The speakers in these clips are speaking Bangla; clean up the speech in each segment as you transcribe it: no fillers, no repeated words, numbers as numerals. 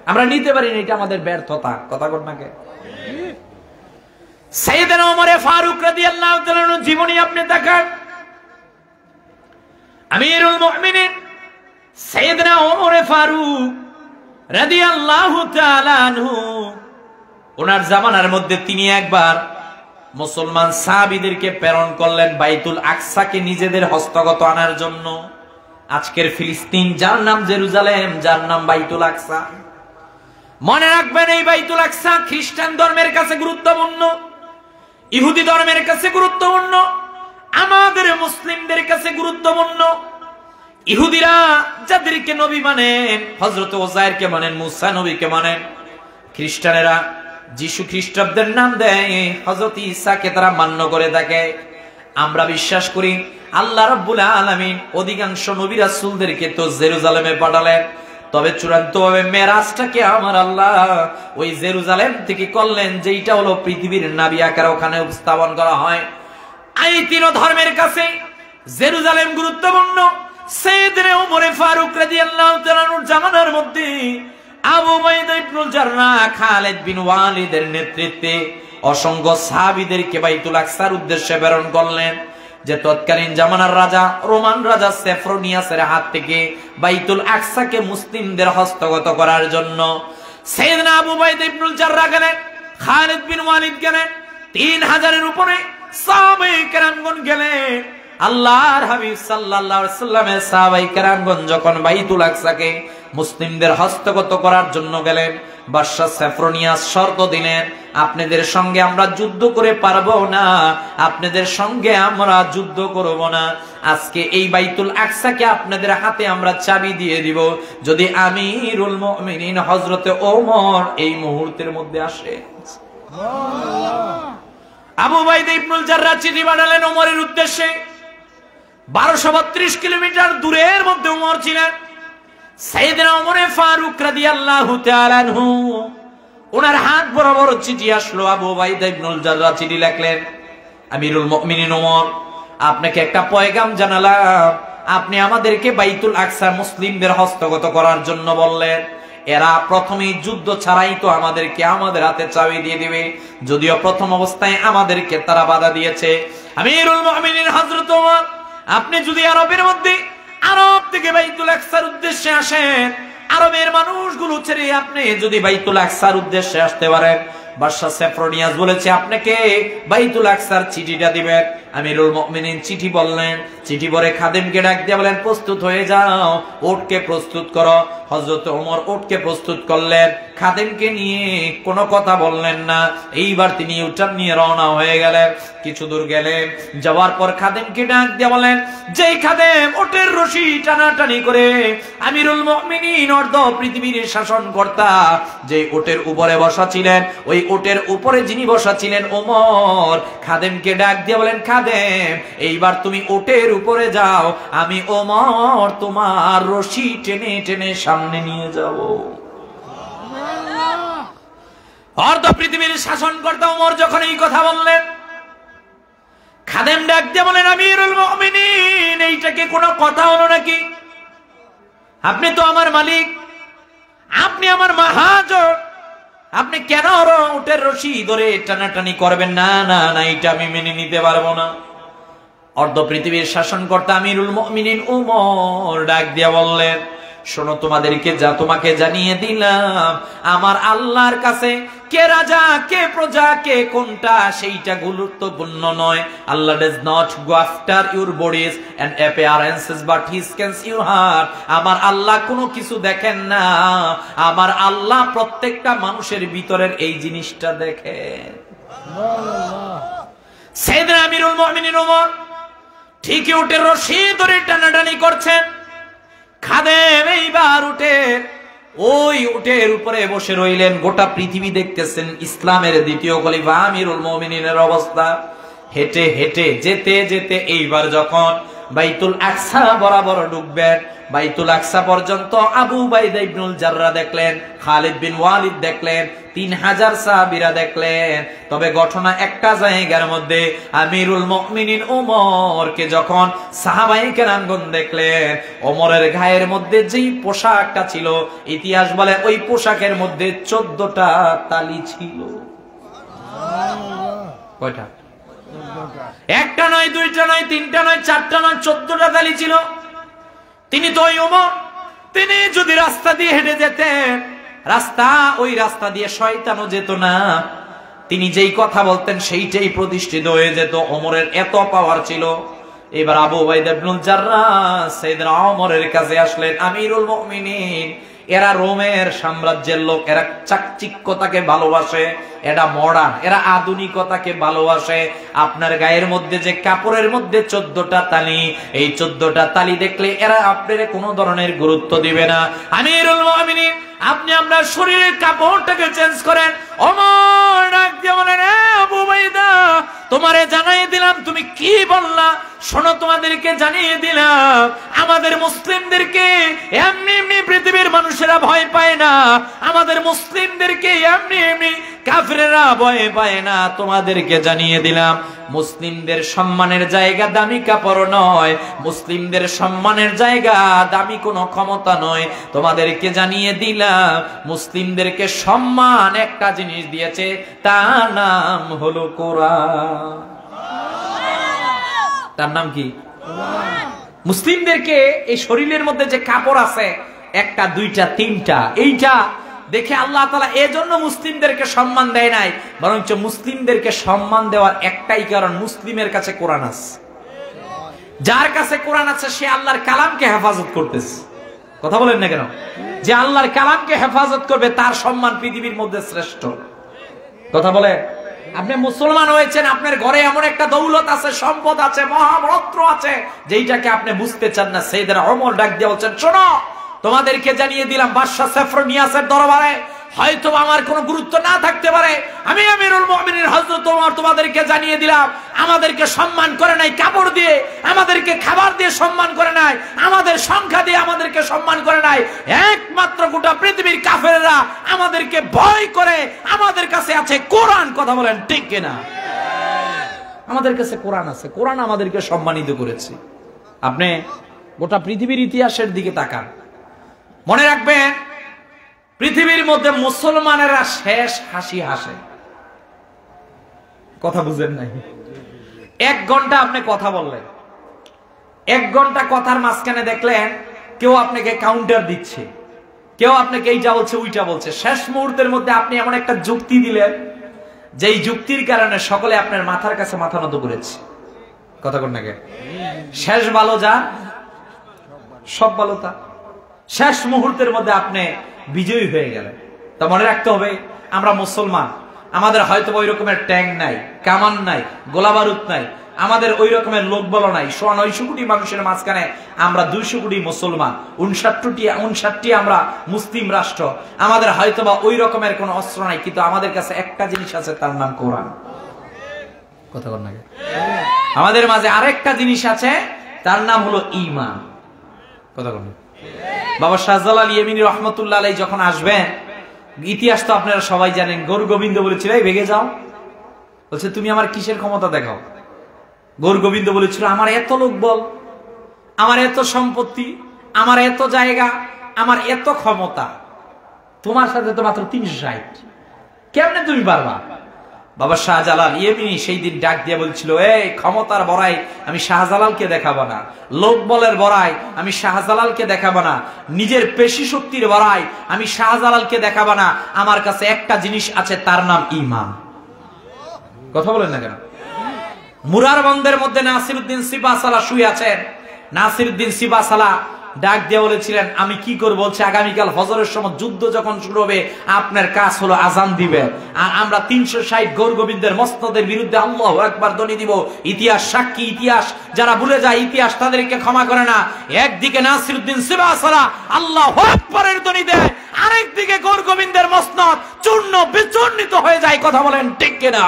আমরা নিতে পারি না, এটা আমাদের ব্যর্থতা। কথা বল না কে? সাইয়েদনা ওমর ফারুক রাদিয়াল্লাহু তাআলা আনহু জীবনী আপনি দেখান, আমিরুল মুমিনিন সাইয়েদনা ওমর ফারুক রাদিয়াল্লাহু তাআলা আনহু, ওনার জামানার মধ্যে তিনি একবার মুসলমান সাহাবীদেরকে প্রেরণ করলেন বাইতুল আকসাকে নিজেদের হস্তগত আনার জন্য। আজকের ফিলিস্তিন, যার নাম জেরুজালেম, যার নাম বাইতুল আকসা। মনে রাখবেন, এই বাইতুল আকসা খ্রিস্টান ধর্মের কাছে গুরুত্বপূর্ণ, ইহুদি ধর্মের কাছে গুরুত্বপূর্ণ, আমাদের মুসলিমদের কাছে গুরুত্বপূর্ণ। ইহুদিরা যাদেরকে নবী মানেন, হযরত ওযাইরকে মানেন, মুসা নবীকে মানেন। খ্রিস্টানেরা যিশু খ্রিস্টাব্দের নাম দেয়, হযরত ঈসাকে তারা মান্য করে থাকে। আমরা বিশ্বাস করি আল্লাহ রাব্বুল আলামিন অধিকাংশ নবী রাসূলদেরকে তো জেরুজালেমে পাঠালেন, তবে চূড়ান্তভাবে মেরাজটাকে আমার আল্লাহ ওই জেরুজালেম থেকে করলেন, যেটা হলো পৃথিবীর নাবি আকারে ওখানে উপস্থাপন করা হয়। এই তিন ধর্মের কাছে জেরুজালেম গুরুত্বপূর্ণ। সাইয়েদনা ওমর ফারুক রাদিয়াল্লাহু তাআলা আনহুর জামানার মধ্যে আবু উবাইদা ইবনুল জাররাহ, খালিদ বিন ওয়ালিদের নেতৃত্বে অসংখ্য সাহাবীদেরকে বাইতুল আকসার উদ্দেশ্যে প্রেরণ করলেন, যে তৎকালীন জামানার রাজা, রোমান রাজা সেফরোনিয়াসের হাত থেকে বাইতুল আকসাকে মুসলিমদের হস্তগত করার জন্য। সাইয়েদনা আবু উবাইদা ইবনুল জাররাহ গেলেন, খালিদ বিন ওয়ালিদ গেলেন, 3000-এর উপরে সাহাবায়ে কেরামগণ গেলেন। আল্লাহর হাবিব সাল্লাল্লাহু আলাইহি সাল্লামের সাহাবায়ে কেরামগণ যখন বাইতুল আকসাকে মুসলিমদের হস্তগত করার জন্য গেলেন, বাদশা সেফরোনিয়াস শর্ত দিলেন, আপনাদের সঙ্গে আমরা যুদ্ধ করে পারবো না, আপনাদের সঙ্গে আমরা যুদ্ধ করব না। আজকে এই বাইতুল আকসাকে আপনাদের হাতে আমরা চাবি দিয়ে দিব, যদি আমিরুল মুমিনিন হযরতে ওমর এই মুহূর্তের মধ্যে আসে। আবু উবাইদা ইবনুল জাররাহ চিঠি পাঠালেন ওমরের উদ্দেশ্যে। 1232 কিলোমিটার দূরের মধ্যে ওমর ছিলেন। সাইয়েদনা ওমর ফারুক রাদিয়াল্লাহু তাআলা আনহু, ওনার হাত বরাবর চিঠি আসলো। আবু উবাইদা ইবনুল জাররাহ চিঠি লিখলেন, আমিরুল মুমিনিন ওমর, আপনাকে একটা পয়গাম জানালাম, আপনি আমাদেরকে বাইতুল আকসা মুসলিমদের হস্তগত করার জন্য বললেন। এরা প্রথমেই যুদ্ধ ছাড়াই তো আমাদেরকে আমাদের হাতে চাবি দিয়ে দিবে, যদিও প্রথম অবস্থায় আমাদেরকে তারা বাধা দিয়েছে। আমিরুল মুমিনিন হযরত ওমর, আপনি যদি আরবের মধ্যে, আরব থেকে বাইতুল আকসার উদ্দেশ্যে আসেন, আরবের মানুষগুলো ছেড়ে আপনি যদি বাইতুল আকসার উদ্দেশ্যে আসতে পারেন, বাদশা সেফরোনিয়াস বলেছে আপনাকে বাইতুল আকসার চিঠিটা দিবেন। আমিরুল মুমিনিন চিঠি বললেন, চিঠি পরে খাদেমকে ডাক দিয়ে বলেন, প্রস্তুত হয়ে যাও, ওটকে প্রস্তুত করো। হযরত ওমর ওটকে প্রস্তুত করলেন, খাদেমকে নিয়ে কোনো কথা বললেন না। এইবার তিনি উঠান নিয়ে রওনা হয়ে গেলেন। কিছু দূর গেলেন, যাওয়ার পর খাদেমকে ডাক দিয়ে বলেন, যেই খাদেম ওটের রশি টানাটানি করে আমিরুল মুমিনিন অর্ধ পৃথিবীর শাসনকর্তা যে ওটের উপরে বসা ছিলেন, ওই ওটের উপরে যিনি বসা ছিলেন ওমর, খাদেমকে ডাক দিয়ে বলেন, খাদেম এইবার তুমি ওটের উপরে যাও, আমি ওমর তোমার রশি টেনে টেনে সামনে নিয়ে যাব। অর্ধ পৃথিবীর শাসনকর্তা ওমর যখন এই কথা বললেন, খাদেম ডাক দিয়ে বলেন, আমিরুল মুমিনিন, এইটাকে কোনো কথা হলো নাকি? আপনি তো আমার মালিক, আপনি আমার মাহাজন, আপনি কেন উটের রশি ধরে টানাটানি করবেন? না না না, এটা আমি মেনে নিতে পারবো না। অর্ধ পৃথিবীর শাসনকর্তা আমিরুল মুমিনিন ওমর ডাক দিয়া বললেন, শোনো, তোমাকে জানিয়ে দিলাম, আমার আল্লাহর কাছে কে রাজা কে প্রজা কে কোনটা সেইটা গুরুত্বপূর্ণ নয়। আল্লাহ does not go after your bodies and appearances but he scans your heart। আমার আল্লাহ কোনো কিছু দেখেন না, আমার আল্লাহ প্রত্যেকটা মানুষের ভিতরের এই জিনিসটা দেখেন। সাইয়েদনা আমিরুল মুমিনিন ওমর ঠিকই উটের রশি ধরে টানাটানি করছেন। খাদেম এইবার ওই উটের উপরে বসে রইলেন। গোটা পৃথিবী দেখতেছেন ইসলামের দ্বিতীয় খলিফা আমিরুল মুমিনিনের অবস্থা। হেঁটে হেঁটে যেতে যেতে এইবার যখন বাইতুল আকসা বরাবর ঢুকবেন। বাইতুল আকসা পর্যন্ত আবু উবাইদা ইবনুল জাররাহ দেখলেন, খালিদ বিন ওয়ালিদ দেখলেন, 3000 সাহাবীরা দেখলেন। তবে ঘটনা একটা জায়গার মধ্যে, আমিরুল মুমিনিন ওমরকে যখন সাহাবায়ে কেরামগণ দেখলেন, ওমরের গায়ের মধ্যে যেই পোশাকটা ছিল, ইতিহাস বলে ওই পোশাকের মধ্যে 14টা তালি ছিল। কয়টা? একটা নয়, দুইটা নয়, তিনটা নয়, চারটা নয়, 14টা তালি ছিল। তিনি তো ওই ওমর, তিনি যদি রাস্তা দিয়ে হেঁটে যেতেন, ওই রাস্তা দিয়ে শয়তানও যেত না। তিনি যেই কথা বলতেন সেইটাই প্রতিষ্ঠিত হয়ে যেত। ওমরের এত পাওয়ার ছিল। এবার আবু উবাইদা ইবনুল জাররাহ সাইয়েদনা ওমরের কাছে আসলেন, আমিরুল মুমিনিন, এরা রোমের সাম্রাজ্যের লোক, এরা চাকচিক্যতাকে ভালোবাসে, এরা মডার্ন, এরা আধুনিকতাকে ভালোবাসে। আপনার গায়ের মধ্যে যে কাপড়ের মধ্যে 14টা তালি, এই 14টা তালি দেখলে এরা আপনার কোনো ধরনের গুরুত্ব দিবে না। আমিরুল মুমিনিন, আপনি আপনার শরীরের কাপড়টাকে চেঞ্জ করেন। ওমর ডাক দিয়ে বলেন, আবু উবাইদা, তোমারে জানাই দিলাম, তুমি কি বললা? শোনো, তোমাদেরকে জানিয়ে দিলাম, আমাদের মুসলিমদেরকে এমনি এমনি পৃথিবীর মানুষেরা ভয় পায় না, আমাদের মুসলিমদেরকে এমনি এমনি কাফেররা ভয় পায় না। তোমাদেরকে জানিয়ে দিলাম, মুসলিমদের সম্মানের জায়গা দামি কাপড় নয়, মুসলিমদের সম্মানের জায়গা দামি কোনো ক্ষমতা নয়। তোমাদেরকে জানিয়ে দিলাম, মুসলিমদেরকে সম্মান একটা জিনিস দিয়েছে, তার নাম হলো কোরআন। তার নাম কি? মুসলিমদেরকে এই শরীরের মধ্যে যে কাপড় আছে, একটা, দুইটা, তিনটা, এইটা দেখে আল্লাহ তাআলা এজন্য মুসলিমদেরকে সম্মান দেয় নাই, বরঞ্চ মুসলিমদেরকে সম্মান দেওয়ার একটাই কারণ, মুসলিমের কাছে কোরআন আছে। যার কাছে কোরআন আছে সে আল্লাহর কালামকে হেফাজত করতেছে। কথা বলেন না কেন? যে আল্লাহর কালামকে হেফাজত করবে তার সম্মান পৃথিবীর মধ্যে শ্রেষ্ঠ। কথা বলে, আপনি মুসলমান হয়েছেন, আপনার ঘরে এমন একটা দৌলত আছে, সম্পদ আছে, মহারত্ন আছে, যেইটাকে আপনি বুঝতে চান না। সাইয়েদনা ওমর ডাক দিয়ে বলছেন, শোনো, তোমাদেরকে জানিয়ে দিলাম, বাদশা সেফরনিয়াসের দরবারে হয়তো আমার কোনো গুরুত্ব না থাকতে পারে, আমি আমিরুল মুমিনিন হযরত ওমর তোমাদেরকে জানিয়ে দিলাম, আমাদেরকে সম্মান করে নাই কাপড় দিয়ে, আমাদেরকে খাবার দিয়ে সম্মান করে নাই, আমাদের সংখ্যা দিয়ে আমাদেরকে সম্মান করে নাই, একমাত্র গোটা পৃথিবীর কাফেররা আমাদেরকে ভয় করে। আমাদের কাছে আছে কোরআন। কথা বলেন ঠিক কিনা? আমাদের কাছে কোরআন আছে, কোরআন আমাদেরকে সম্মানিত করেছে। আপনি গোটা পৃথিবীর ইতিহাসের দিকে তাকান, মনে রাখবেন, পৃথিবীর মধ্যে মুসলমানেরা শেষ হাসি হাসে। কথা বুঝেন নাই? 1 ঘন্টা আপনি কথা বললেন, 1 ঘন্টা কথার মাঝখানে দেখলেন কেউ আপনাকে কাউন্টার দিচ্ছে, কেউ আপনাকে এইটা বলছে, ওইটা বলছে। শেষ মুহূর্তের মধ্যে আপনি এমন একটা যুক্তি দিলেন, যেই যুক্তির কারণে সকলে আপনার মাথার কাছে মাথা নত করেছে। কথা কোন নাকি? শেষ ভালো যা, সব ভালো তা। শেষ মুহূর্তের মধ্যে আপনি বিজয়ী হয়ে গেলেন। তা মনে রাখতে হবে, আমরা মুসলমান, আমাদের হয়তো ওই রকমের ট্যাঙ্ক নাই, কামান নাই, গোলাবারুদ নাই, আমাদের ওই রকমের লোক বল নাই। 900 কোটি মানুষের মাঝখানে আমরা 200 কোটি মুসলমান, 59টি আমরা মুসলিম রাষ্ট্র। আমাদের হয়তোবা ওই রকমের কোন অস্ত্র নাই, কিন্তু আমাদের কাছে একটা জিনিস আছে, তার নাম কোরআন। কথা বল না? আমাদের মাঝে আরেকটা জিনিস আছে, তার নাম হলো ঈমান। কথা বল। বাবা শাহজালাল ইয়েমিনী রহমতুল্লাহ আলাইহি যখন আসবেন, ইতিহাস তো আপনারা সবাই জানেন, গরু গোবিন্দ বলেছিল, এই ভেগে যাও। বলছে, তুমি আমার কিসের ক্ষমতা দেখাও? গরু গোবিন্দ বলেছিল, আমার এত লোক বল, আমার এত সম্পত্তি, আমার এত জায়গা, আমার এত ক্ষমতা, তোমার সাথে তো মাত্র 360, কেমনে তুমি পারবা? বাবা শাহজালাল ইয়েমিনী সেই দিন ডাক দিয়ে বলছিল, এই ক্ষমতার বড়াই আমি শাহজালালকে দেখাবো না, লোক বলের বড়াই আমি শাহজালালকে দেখাবো না, নিজের পেশি শক্তির বড়াই আমি শাহজালালকে দেখাবো না। আমার কাছে একটা জিনিস আছে, তার নাম ঈমান। কথা বলেন না কেন? মুরার বন্দের মধ্যে নাসিরউদ্দিন সিপাহসালা শুয়ে আছেন। নাসিরউদ্দিন সিপাহসালা ডাক দিয়ে বলেছিলেন, আমি কি করব? বলছে, আগামীকাল ফজরের সময় যুদ্ধ যখন শুরু হবে, আপনার কাজ হলো আজান দিবে, আর আমরা 360 গৌর গোবিন্দের মসনদের বিরুদ্ধে আল্লাহু আকবার ধ্বনি দিব। ইতিহাস সাক্ষী, ইতিহাস যারা ভুলে যায়, ইতিহাস তাদেরকে ক্ষমা করে না। একদিকে নাসিরউদ্দিন সিপাহসালা আল্লাহু আকবারের ধ্বনি দেয়, আরেকদিকে গৌর গোবিন্দের মসনদ চূর্ণ বিচূর্ণিত হয়ে যায়। কথা বলেন ঠিক কিনা?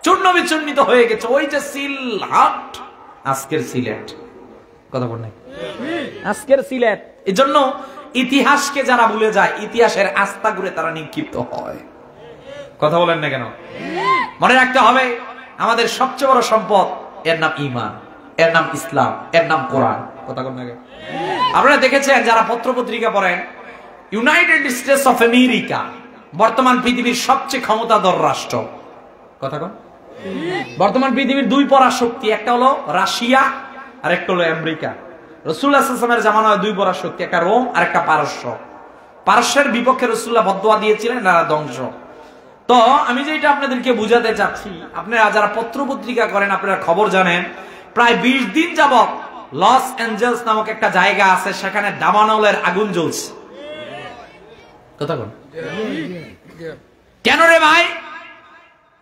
চূর্ণ বিচূর্ণিত হয়ে গেছে। ওই যে সিলহাট, আজকের সিলেট। কথা বল নাই, আজকের সিলেট। এজন্য ইতিহাসকে যারা ভুলে যায়, ইতিহাসের আস্থা করে তারা নিক্ষিপ্ত হয়। কথা বলেন না কেন? মনে রাখতে হবে আমাদের সবচেয়ে বড় সম্পদ, এর নাম ঈমান, এর নাম ইসলাম, এর নাম কোরআন। কথা বলেন না কেন? আপনারা দেখেছেন যারা পত্র পত্রিকা পড়েন, ইউনাইটেড স্টেটস অফ আমেরিকা বর্তমান পৃথিবীর সবচেয়ে ক্ষমতাধর রাষ্ট্র। কথা কন? বর্তমান পৃথিবীর দুই পরাশক্তি, একটা হলো রাশিয়া আর একটা হলো আমেরিকা। রাসূলুল্লাহ সাল্লাল্লাহু আলাইহি ওয়াসাল্লামের জামানায় দুই পরাশক্তি, একটা রোম আর একটা পারস্য। পারস্যের বিপক্ষে রাসূলুল্লাহ বদদোয়া দিয়েছিলেন, তারা ধ্বংস। তো আমি যেটা আপনাদেরকে বুঝাতে চাচ্ছি, আপনারা যারা পত্র পত্রিকা করেন আপনারা খবর জানেন, প্রায় 20 দিন যাবত লস অ্যাঞ্জেলস নামক একটা জায়গা আছে, সেখানে দাবানলের আগুন জ্বলছে। কথা বল। কেন রে ভাই?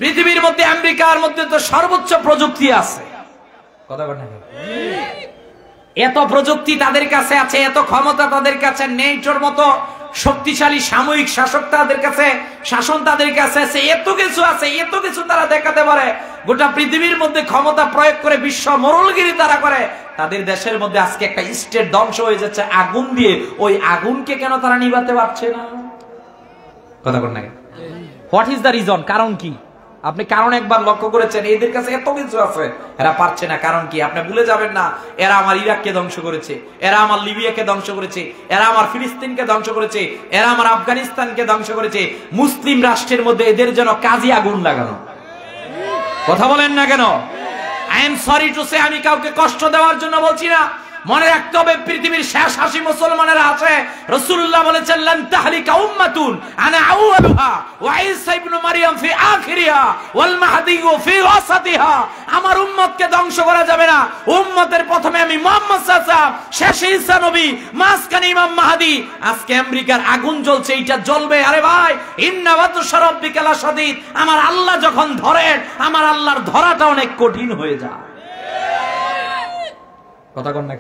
পৃথিবীর মধ্যে আমেরিকার মধ্যে তো সর্বোচ্চ প্রযুক্তি আছে। কথা বল না? এত প্রযুক্তি তাদের কাছে আছে, এত ক্ষমতা তাদের কাছে, নেটোর মতো শক্তিশালী সাময়িক শাসক তাদের কাছে, শাসন তাদের কাছে আছে, এত কিছু আছে, এত কিছু তারা দেখাতে পারে। গোটা পৃথিবীর মধ্যে ক্ষমতা প্রয়োগ করে বিশ্ব মোড়লগিরি তারা করে। তাদের দেশের মধ্যে আজকে একটা স্টেট ধ্বংস হয়ে যাচ্ছে আগুন দিয়ে, ওই আগুনকে কেন তারা নিভাতে পারছে না? কথা বল না? What is the reason? কারণ কি? আপনি কারণ একবার লক্ষ্য করেছেন? এদের কাছে এত কিছু আছে, এরা পারছে না, কারণ কি? আপনি ভুলে যাবেন না, এরা আমার ইরাককে ধ্বংস করেছে, এরা আমার লিবিয়াকে ধ্বংস করেছে, এরা আমার ফিলিস্তিনকে ধ্বংস করেছে, এরা আমার আফগানিস্তানকে ধ্বংস করেছে। মুসলিম রাষ্ট্রের মধ্যে এদের জন্য কাজী আগুন লাগানো। কথা বলেন না কেন? I am sorry to say, আমি কাউকে কষ্ট দেওয়ার জন্য বলছি না। মনে রাখতে হবে পৃথিবীর শেষ 80 মুসলমানেরা আছে। রাসূলুল্লাহ বলেছেন লান তাহলিকা উম্মাতুন আনা আউয়ালুহা ওয়া ঈসা ইবনে মারইয়াম ফি আখিরিহা ওয়াল মাহদিয়ু ফি ওয়াসাতিহা। আমার উম্মতকে ধ্বংস করা যাবে না। উম্মতের প্রথমে আমি মুহাম্মদ সাল্লাল্লাহু আলাইহি ওয়াসাল্লাম, শেষে ঈসা নবী, মাঝখানে ইমাম মাহদি। আজকে আমেরিকার আগুন জ্বলছে, এটা জ্বলবে। আরে ভাই, ইন্না ওয়াতুশা রাব্বিকা লাশাদীদ। আমার আল্লাহ যখন ধরেন, আমার আল্লাহর ধরাটা অনেক কঠিন হয়ে যায়। কথা কন না?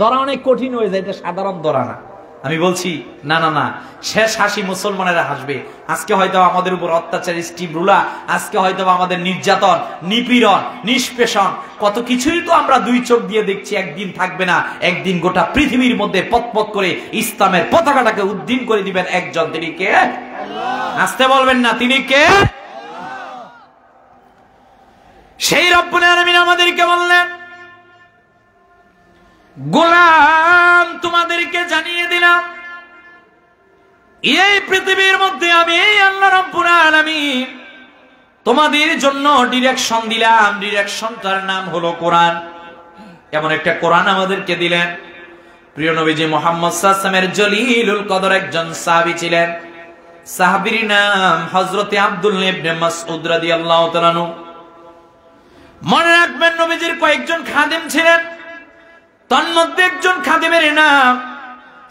ধরা অনেক কঠিন হয়ে যায়, এটা সাধারণ ধরা না। আমি বলছি না না না, শেষ হাসি মুসলমানেরা হাসবে। আজকে হয়তো আমাদের উপর অত্যাচার, স্টিম রুলা, আজকে হয়তো আমাদের নির্যাতন, নিপীড়ন, নিষ্পেষণ, কত কিছুই তো আমরা দুই চোখ দিয়ে দেখছি। একদিন থাকবে না, একদিন গোটা পৃথিবীর মধ্যে পথ করে ইসলামের পতাকাটাকে উদ্দিন করে দিবেন একজন। তিনি কে? আসতে বলবেন না, তিনি কে? সেই রব্বুল আলামিন আমাদেরকে বললেন, গোলাম তোমাদেরকে জানিয়ে দিলাম, এই পৃথিবীর মধ্যে আমি আল্লাহ রাব্বুল আলামিন তোমাদের জন্য ডিরেকশন দিলাম। ডিরেকশনটার নাম হলো কোরআন। এমন একটা কোরআন আমাদেরকে দিলেন। প্রিয় নবীজি মুহাম্মদ সাল্লাল্লাহু আলাইহি ওয়াসাল্লামের জলিলুল কদর একজন সাহাবী ছিলেন। সাহাবীর নাম হযরতে আব্দুল্লাহ ইবনে মাসউদ রাদিয়াল্লাহু তাআলা আনহু। মনে রাখবেন, নবীজির কয়েকজন খাদেম ছিলেন, তন্মধ্যে একজন খাদেমের নাম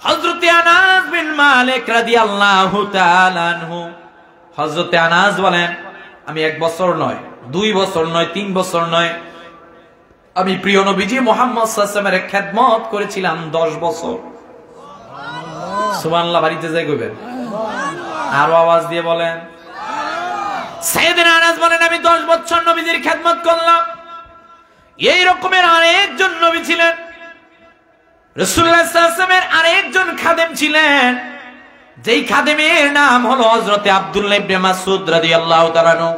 হযরতে আনাস বিন মালিক রাদিয়াল্লাহু তাআলা আনহু। হযরতে আনাস বলেন, আমি 1 বছর নয়, 2 বছর নয়, 3 বছর নয়, আমি প্রিয় নবীজি মুহাম্মদ সাল্লাল্লাহু আলাইহি ওয়াসাল্লামের খেদমত করেছিলাম 10 বছর। সুবহানাল্লাহ। বাড়িতে যাই কইবেন, আরো আওয়াজ দিয়ে বলেন। সাইয়েদনা আনাস বলেন, আমি 10 বছর নবীজির খেদমত করলাম। এই রকমের আরেকজন নবী ছিলেন, রাসূলুল্লাহ সাল্লাল্লাহু আলাইহি ওয়াসাল্লামের আরেকজন খাদেম ছিলেন, যেই খাদেমের নাম হলো হযরতে আব্দুল্লাহ ইবনে মাসউদ রাদিয়াল্লাহু তাআলা আনহু।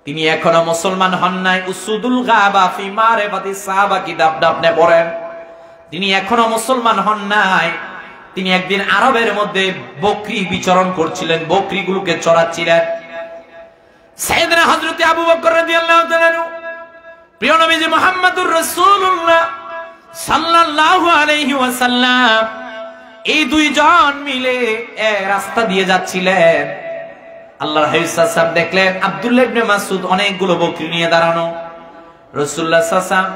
তিনি এখনো মুসলমান হন নাই। উসুদুল গাবা ফি মারিফাতিস সাহাবা কিতাবটা আপনি পড়েন, তিনি এখনো মুসলমান হন নাই। তিনি একদিন আরবের মধ্যে বকরি বিচরণ করছিলেন, বকরিগুলোকে চড়াচ্ছিলেন। সাইয়েদনা হযরতে আবু বকর রাদিয়াল্লাহু তাআলা আনহু, প্রিয় নবীজি মুহাম্মদুর রাসূলুল্লাহ সাল্লাল্লাহু আলাইহি ওয়াসাল্লাম, এই দুইজন মিলে এক রাস্তা দিয়ে যাচ্ছিলেন। আল্লাহর হাবিব সাল্লাল্লাহু আলাইহি ওয়াসাল্লাম দেখলেন আব্দুল্লাহ ইবনে মাসউদ অনেকগুলো বকরি নিয়ে দাঁড়ানো। রাসূলুল্লাহ সাল্লাল্লাহু আলাইহি ওয়াসাল্লাম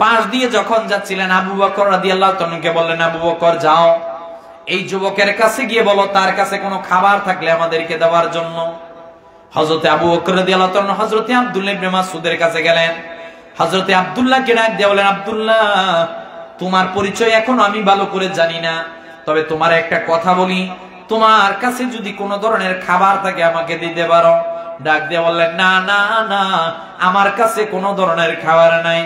পাশ দিয়ে যখন যাচ্ছিলেন, আবু বকর রাদিয়াল্লাহু তাআলাকে বললেন, আবু বকর যাও, এই যুবকের কাছে গিয়ে বলো তার কাছে কোনো খাবার থাকলে আমাদেরকে দেওয়ার জন্য। হযরতে আবু বকর রাদিয়াল্লাহু তাআলা হযরতে আব্দুল্লাহ ইবনে মাসউদের কাছে গেলেন। হযরতে আব্দুল্লাহকে ডাক দিয়ে বলেন, আব্দুল্লাহ, তোমার পরিচয় এখন আমি ভালো করে জানি না, তবে তোমার একটা কথা বলি, তোমার কাছে যদি কোনো ধরনের খাবার থাকে আমাকে দিতে পারো। ডাক দিয়ে বললেন, না না না, আমার কাছে কোনো ধরনের খাবার নাই।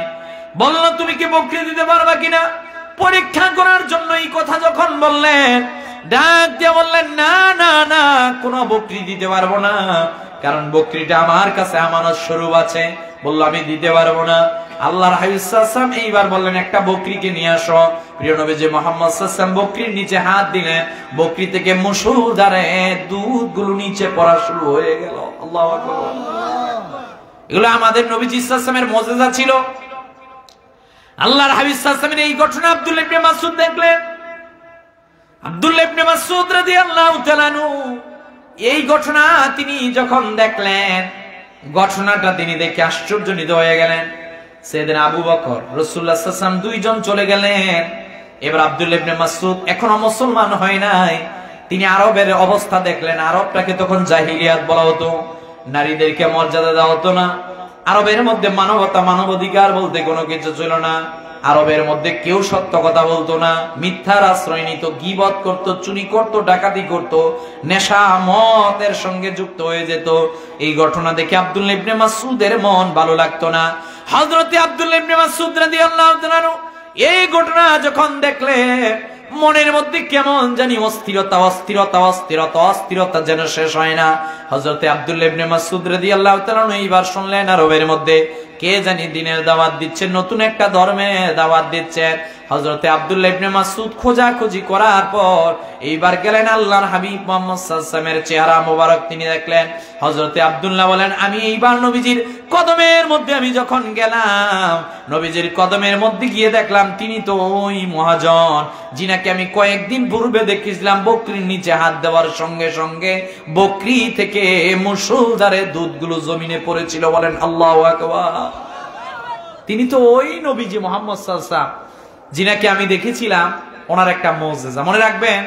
বলল, তুমি কি বকরি দিতে পারবা কিনা? পরীক্ষা করার জন্য এই কথা যখন বললেন, ডাক দিয়ে বললেন, না না না, কোনো বকরি দিতে পারবো না, কারণ বকরিটা আমার কাছে আমানত স্বরূপ আছে। বললো, আমি দিতে পারবো না। আল্লাহর হাবিব সাল্লাল্লাহু আলাইহি ওয়াসাল্লাম এইবার বললেন, একটা বকরিকে নিয়ে আসো। প্রিয় নবীজি মুহাম্মদ সাল্লাল্লাহু আলাইহি ওয়াসাল্লাম বকরির নিচে হাত দিলেন, বকরি থেকে মুষলধারে দুধগুলো নিচে পড়া শুরু হয়ে গেল। আল্লাহু আকবার। এগুলো আমাদের নবীজি সাল্লাল্লাহু আলাইহি ওয়াসাল্লামের মুজিজা ছিল। আল্লাহর হাবিব সাল্লাল্লাহু আলাইহি ওয়াসাল্লামের এই ঘটনা আব্দুল্লাহ ইবনে মাসউদ দেখলেন। আব্দুল্লাহ ইবনে মাসউদ রাদিয়াল্লাহু তাআলা আনহু এই ঘটনা তিনি যখন দেখলেন, ঘটনাটা তিনি দেখে আশ্চর্যজনিত হয়ে গেলেন। সাইয়েদনা আবু বকর, রাসূলুল্লাহ সাল্লাল্লাহু আলাইহি ওয়াসাল্লাম দুইজন চলে গেলেন। এবার আব্দুল্লাহ ইবনে মাসউদ এখনো মুসলমান হয় নাই, তিনি আরবের অবস্থা দেখলেন। আরবটাকে তখন জাহিলিয়াত বলা হতো, নারীদেরকে মর্যাদা দেওয়া হতো না। আরবের মধ্যে মানবতা, মানবাধিকার বলতে কোনো কিছু ছিল না। আরবের মধ্যে কেউ সত্য কথা বলতো না, মিথ্যার আশ্রয় নিত, গীবত করত, চুরি করত, ডাকাতি করত, নেশা মদের সঙ্গে যুক্ত হয়ে যেত। এই ঘটনা দেখে আব্দুল্লাহ ইবনে মাসউদের মন ভালো লাগতো না। হযরতে আব্দুল্লাহ ইবনে মাসউদ রাদিয়াল্লাহু তাআলা এই ঘটনা যখন দেখলেন, মনের মধ্যে কেমন জানি অস্থিরতা অস্থিরতা অস্থিরতা অস্থিরতা যেন শেষ হয় না। হযরতে আব্দুল্লাহ ইবনে মাসউদ রাদিয়াল্লাহু তাআলা এইবার শুনলেন আরবের মধ্যে কে জানি দিনের দাওয়াত দিচ্ছে, নতুন একটা ধর্মের দাওয়াত দিচ্ছে। হযরতে আব্দুল্লাহ ইবনে মাসউদ খোঁজাখুঁজি করার পর এইবার গেলেন আল্লাহর হাবিব মুহাম্মদ সাল্লাল্লাহু আলাইহি ওয়াসাল্লামের চেহারা মোবারক তিনি দেখলেন। হযরতে আব্দুল্লাহ বলেন, আমি এইবার নবীজির কদমের মধ্যে আমি যখন গেলাম, নবীজির কদমের মধ্যে গিয়ে দেখলাম তিনি তো ওই মহাজন যিনাকে আমি কয়েকদিন পূর্বে দেখেছিলাম বকরির নিচে হাত দেওয়ার সঙ্গে সঙ্গে বকরি থেকে মুষলধারে দুধগুলো জমিনে পড়েছিল। বলেন আল্লাহু আকবার। তিনি তো ওই নবীজি মুহাম্মদ সাল্লাল্লাহু আলাইহি ওয়াসাল্লাম যিনাকে আমি দেখেছিলাম। ওনার একটা মুজিজা মনে রাখবেন,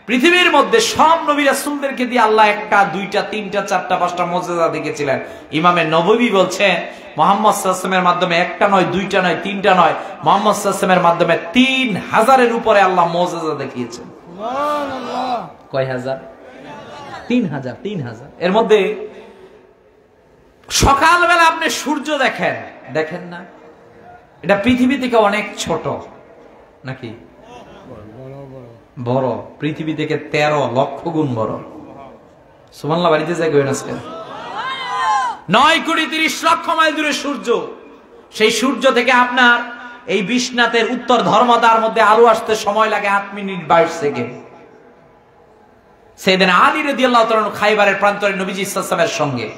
পৃথিবীর মধ্যে সব নবী রাসূলদেরকে দিয়ে আল্লাহ একটা, দুইটা, তিনটা, চারটা, পাঁচটা মুজিজা দেখেছিলেন। ইমামে নববী বলছেন মুহাম্মদ সাল্লাল্লাহু আলাইহি ওয়াসাল্লামের মাধ্যমে একটা নয়, দুইটা নয়, তিনটা নয়, মুহাম্মদ সাল্লাল্লাহু আলাইহি ওয়াসাল্লামের মাধ্যমে 3000-এর উপরে আল্লাহ মুজিজা দেখিয়েছেন। সুবহানাল্লাহ। কয় হাজার? 3000। 3000 এর মধ্যে সকালবেলা আপনি সূর্য দেখেন, দেখেন না? এটা পৃথিবী থেকে অনেক ছোট নাকি? বড়, পৃথিবী থেকে 13 লক্ষ গুণ বড়। সুবহানাল্লাহ। বাড়িতে যাই গই আজকে 9,30,00,000 মাইল দূরে সূর্য। সেই সূর্য থেকে আপনার এই বিশ্বনাথের উত্তর ধর্মদার মধ্যে আলো আসতে সময় লাগে 8 মিনিট 22 সেকেন্ড। সাইয়েদনা আলী রাদিয়াল্লাহু তাআলা খাইবারের প্রান্তরে নবীজি সাল্লাল্লাহু আলাইহি ওয়াসাল্লামের সঙ্গে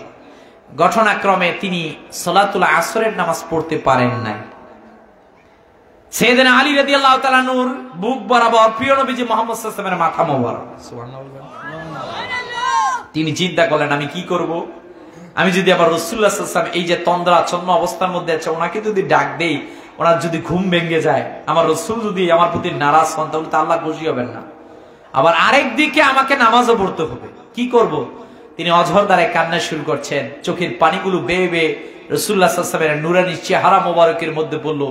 ঘটনাক্রমে তিনি সালাতুল আসরের নামাজ পড়তে পারেন নাই। সাইয়েদনা আলী রাদিয়াল্লাহু তাআলা নূর বুক বরাবর প্রিয় নবীজি মুহাম্মদ সাল্লাল্লাহু আলাইহি ওয়াসাল্লামের মাথা মোবারক। সুবহানাল্লাহ। তিনি চিন্তা করলেন, আমি কি করব? আমি যদি আবার রাসূলুল্লাহ সাল্লাল্লাহু আলাইহি ওয়াসাল্লাম এই যে তন্দ্রাচ্ছন্ন অবস্থার মধ্যে আছে, ওনাকে যদি ডাক দেই, ওনার যদি ঘুম ভেঙে যায়, আমার রাসূল যদি আমার প্রতি নারাজ হন, তাহলে তো আল্লাহ খুশি হবেন না। আবার আরেক দিকে আমাকে নামাজও পড়তে হবে, কি করব? তিনি অঝর দ্বারে কান্না শুরু করছেন, চোখের পানিগুলো বেয়ে বেয়ে রাসূলুল্লাহ সাল্লাল্লাহু আলাইহি ওয়াসাল্লামের নূরানী চেহারা মোবারকের মধ্যে পড়ল।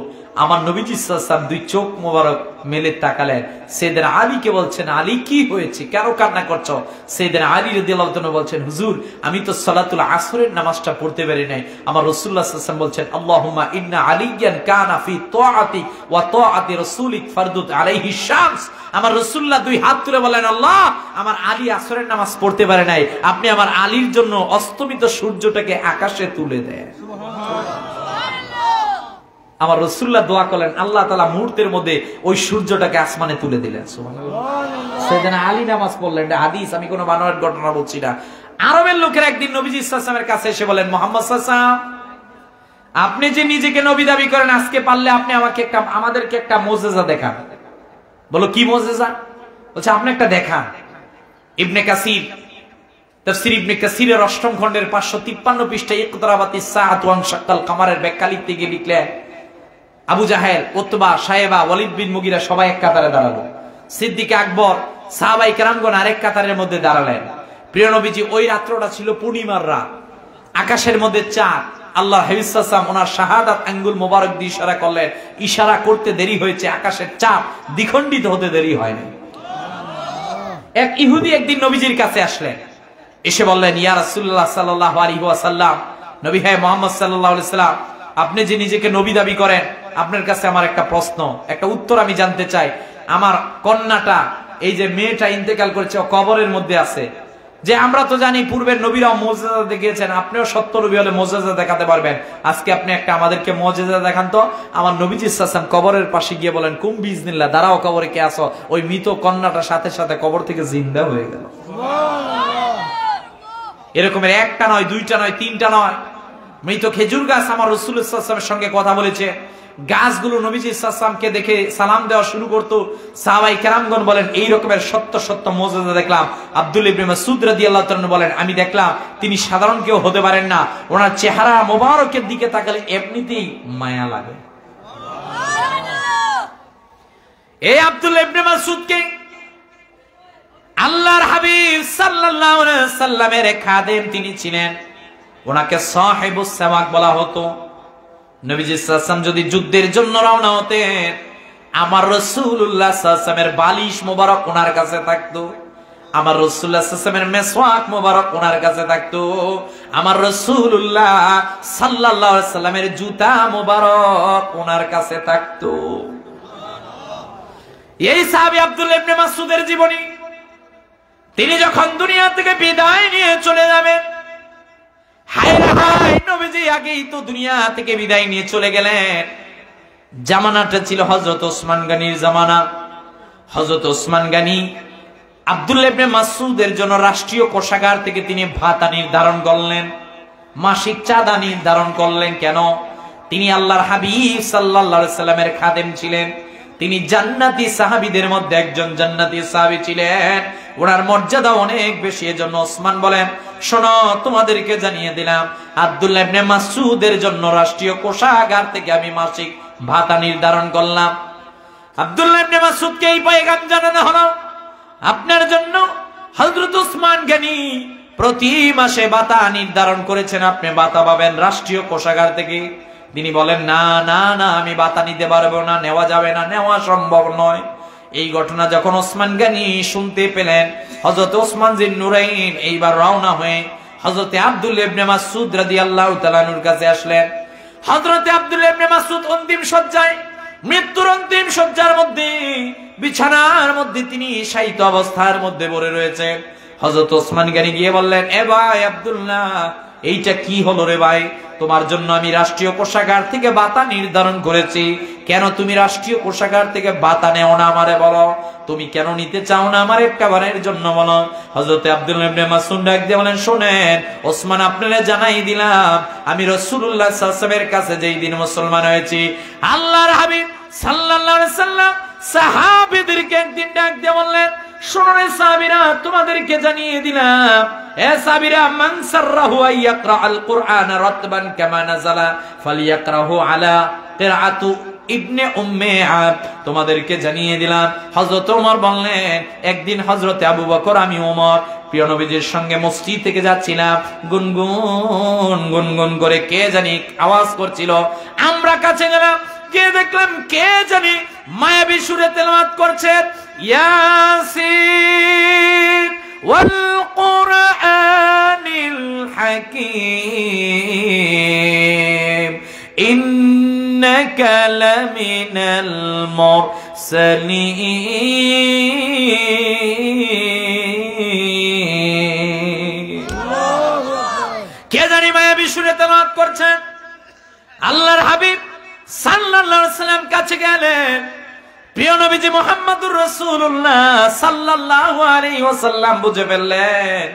আমার নবীজি সাল্লাল্লাহু আলাইহি ওয়াসাল্লাম দুই চোখ মোবারক মেলে তাকালেন। সাইয়েদনা আলীকে বলছেন, আলী কি হয়েছে, কেন কান্না করছো? সাইয়েদনা আলী রাদিয়াল্লাহু তাআলা বলছেন, হুজুর আমি তো সালাতুল আসরের নামাজটা পড়তে পারি নাই। আমার রাসূলুল্লাহ সাল্লাল্লাহু আলাইহি ওয়াসাল্লাম বলছেন, আল্লাহুম্মা ইন্না আলিয়ান কানা ফি তাআতি ওয়া তাআতি রাসূলিক ফারদুত আলাইহি শামস। আমার রাসূলুল্লাহ দুই হাত তুলে বলেন, আল্লাহ আমার আলী আসরের নামাজ পড়তে পারে নাই, আপনি আমার আলীর জন্য অস্তমিত সূর্যটাকে আকাশে তুলে দেন। আমার রাসূলুল্লাহ দোয়া করলেন, আল্লাহ তাআলা মুহূর্তের মধ্যে ওই সূর্যটাকে আসমানে তুলে দিলেন। সুবহানাল্লাহ। সাইয়েদনা আলী নামাজ পড়লেন, এটা হাদিস, আমি কোনো বানোয়ার ঘটনা বলছি না। আরবের লোকেরা একদিন নবীজি সাল্লাল্লাহু আলাইহি ওয়াসাল্লামের কাছে এসে বলেন, মুহাম্মদ সাল্লাল্লাহু আলাইহি ওয়াসাল্লাম আপনি যে নিজেকে নবী দাবি করেন, আজকে পারলে আপনি আমাদেরকে একটা মুজিজা দেখান। বলো কি মুজিজা? বলছে আপনি একটা দেখান। ইবনে কাসির তাফসীর ইবনে কাসিরের 8ম খণ্ডের 553 পৃষ্ঠায় ইকতারাবাতিস সাআতু ওয়া শাক্কাল কামারের ব্যাখ্যা লিখতে গিয়ে লিখলেন, আবু জাহেল, উতবা, শায়বা, ওয়ালিদ বিন মুগিরা সবাই এক কাতারে দাঁড়ালো। সিদ্দিক আকবর, সাহাবায়ে কেরামগণ আরেক কাতারের মধ্যে দাঁড়ালেন। প্রিয় নবীজি ওই রাত্রটা ছিল পূর্ণিমার রাত, আকাশের মধ্যে চাঁদ। আল্লাহ হাবিব সাল্লাল্লাহু আলাইহি ওয়াসাল্লাম ওনার শাহাদাত আঙ্গুল মোবারক দিয়ে ইশারা করলেন, ইশারা করতে দেরি হয়েছে, আকাশের চাঁদ দ্বিখণ্ডিত হতে দেরি হয়নি। এক ইহুদি একদিন নবীজির কাছে আসলেন, এসে বললেন, ইয়া রাসূলুল্লাহ সাল্লাল্লাহু আলাইহি ওয়াসাল্লাম, নবী হে মুহাম্মদ সাল্লাল্লাহু আলাইহি ওয়াসাল্লাম, আপনি যে নিজেকে নবী দাবি করেন, আপনার কাছে আমার একটা প্রশ্ন, একটা উত্তর আমি জানতে চাই। আমার কন্যাটা, এই যে মেয়েটা ইন্তেকাল করেছে, ও কবরের মধ্যে আছে। যে আমরা তো জানি পূর্বের নবীরাও মুজিজা দেখিয়েছেন, আপনিও সত্য নবী হলে মুজিজা দেখাতে পারবেন। আজকে আপনি একটা আমাদেরকে মুজিজা দেখান তো। আমার নবীজি সাল্লাল্লাহু আলাইহি ওয়াসাল্লাম কবরের পাশে গিয়ে বলেন, কুম বিইজনিল্লাহ, দাঁড়াও, কবরে কে আছো? ওই মৃত কন্যাটার সাথে সাথে কবর থেকে জিন্দা হয়ে গেল। এরকমের একটা নয়, দুইটা নয়, তিনটা নয়। মৃত খেজুর গাছ আমার রাসূলুল্লাহ সাল্লাল্লাহু আলাইহি ওয়াসাল্লামের সঙ্গে কথা বলেছে। গাছগুলো নবীজি সাল্লাল্লাহু আলাইহি ওয়াসাল্লামকে দেখে সালাম দেওয়া শুরু করতো। সাহাবায়ে কেরামগণ বলেন, এই রকমের সত্য সত্য মুজিজা দেখলাম। আব্দুল্লাহ ইবনে মাসউদ রাদিয়াল্লাহু তাআলা বলেন, আমি দেখলাম তিনি সাধারণ কেউ হতে পারেন না, ওনার চেহারা মোবারকের দিকে তাকালে এমনিতেই মায়া লাগে। এই আব্দুল্লাহ ইবনে মাসউদকে আল্লাহর হাবিব সাল্লাল্লাহু আলাইহি ওয়াসাল্লামের খাদেম তিনি ছিলেন। ওনাকে সাহিবুস সাওয়াক বলা হতো। নবীজি সাল্লাল্লাহু আলাইহি ওয়াসাল্লাম যদি যুদ্ধের জন্য রওনা হতেন, আমার রাসূলুল্লাহ সাল্লাল্লাহু আলাইহি ওয়াসাল্লামের বালিশ মোবারক ওনার কাছে থাকতো, আমার রাসূলুল্লাহ সাল্লাল্লাহু আলাইহি ওয়াসাল্লামের মেসওয়াক মোবারক ওনার কাছে থাকতো, আমার রাসূলুল্লাহ সাল্লাল্লাহু আলাইহি ওয়াসাল্লামের জুতা মোবারক ওনার কাছে থাকতো। এই সাহাবী আব্দুল্লাহ ইবনে মাসউদের জীবনী, তিনি যখন দুনিয়া থেকে বিদায় নিয়ে চলে যাবেন, হায় রে হায়, নবীজি আগেই তো দুনিয়া থেকে বিদায় নিয়ে চলে গেলেন। জামানাটা ছিল হযরত ওসমান গনির জামানা। হযরত ওসমান গনি আব্দুল্লাহ ইবনে মাসউদের জন্য রাষ্ট্রীয় কোষাগার থেকে তিনি ভাতা নির্ধারণ করলেন, মাসিক চাঁদা নির্ধারণ করলেন। কেন? তিনি আল্লাহর হাবিব সাল্লাল্লাহু আলাইহি সাল্লামের খাদেম ছিলেন। তিনি জান্নাতি সাহাবীদের মধ্যে একজন জান্নাতি সাহাবী ছিলেন। ওনার মর্যাদা অনেক বেশি। এজন্য ওসমান বলেন, শোনো, তোমাদেরকে জানিয়ে দিলাম, আব্দুল্লাহ ইবনে মাসউদের জন্য রাষ্ট্রীয় কোষাগার থেকে আমি মাসিক ভাতা নির্ধারণ করলাম। আব্দুল্লাহ ইবনে মাসউদকে এই পয়গাম জানানো হলো, আপনার জন্য হযরত ওসমান গনি প্রতি মাসে ভাতা নির্ধারণ করেছেন, আপনি ভাতা পাবেন রাষ্ট্রীয় কোষাগার থেকে। তিনি বলেন, না না না, আমি ভাতা নিতে পারবো না, নেওয়া যাবে না, নেওয়া সম্ভব নয়। এই ঘটনা যখন ওসমান গনি শুনতে পেলেন, হযরত ওসমান জিন নুরাইন এইবার রওনা হয়ে হযরত আব্দুল্লাহ ইবনে মাসউদ রাদিয়াল্লাহু তাআলা আনহুর কাছে আসলেন। হযরত আব্দুল্লাহ ইবনে মাসউদ অন্তিম শয্যায়, মৃত্যুর অন্তিম শয্যার মধ্যে, বিছানার মধ্যে তিনি শায়িত অবস্থার মধ্যে পড়ে রয়েছেন। হযরত ওসমান গনি গিয়ে বললেন, এ ভাই আব্দুল্লাহ, এইটা কি হলো রে ভাই? তোমার জন্য আমি রাষ্ট্রীয় কোষাগার থেকে ভাতা নির্ধারণ করেছি, কেন তুমি রাষ্ট্রীয় কোষাগার থেকে ভাতা নেও না? আমারে বলো, তুমি কেন নিতে চাও না? আমার একটা বারের জন্য বলো। হযরত আব্দুল্লাহ ইবনে মাসউদ ডাক দিয়ে বলেন, শুনেন ওসমান, আপনারা জানাই দিলাম, আমি রাসূলুল্লাহ সাল্লাল্লাহু আলাইহি ওয়াসাল্লামের কাছে যেই দিন মুসলমান হয়েছি, আল্লাহর হাবিব সাল্লাল্লাহু আলাইহি ওয়াসাল্লাম সাহাবীদেরকে একদিন ডাক দিয়ে বললেন, শোনো রে সাহাবীরা, তোমাদেরকে জানিয়ে দিলাম, এ সাহাবীরা, মান সাররাহু আইয়াকরা আল কুরআন রাতবান কামা নাযালা ফালিয়াকরাহু আলা কিরাআতু ইবনে উম্মে আব। তোমাদেরকে জানিয়ে দিলাম। হযরত ওমর বললেন, একদিন হযরত আবু বকর, আমি ওমর প্রিয় নবীজির সঙ্গে মসজিদ থেকে যাচ্ছিলাম, গুনগুন গুনগুন করে কে জানি আওয়াজ করছিল। আমরা কাছে গেলাম, কে দেখলাম কে জানি মায়াবী সুরে তেলাওয়াত করছে, ইয়াসিন ওয়াল কুরআনিল হাকীম ইন্নাকা লামিনাল মুরসালিন। কে জানি মায়াবী সুরে তেলাওয়াত করছে। আল্লাহর হাবিব সাল্লাল্লাহু আলাইহি ওয়াসাল্লাম কাছে গেলেন। প্রিয় নবীজি মুহাম্মদুর রাসূলুল্লাহ সাল্লাল্লাহু আলাইহি ওয়াসাল্লাম বুঝে ফেললেন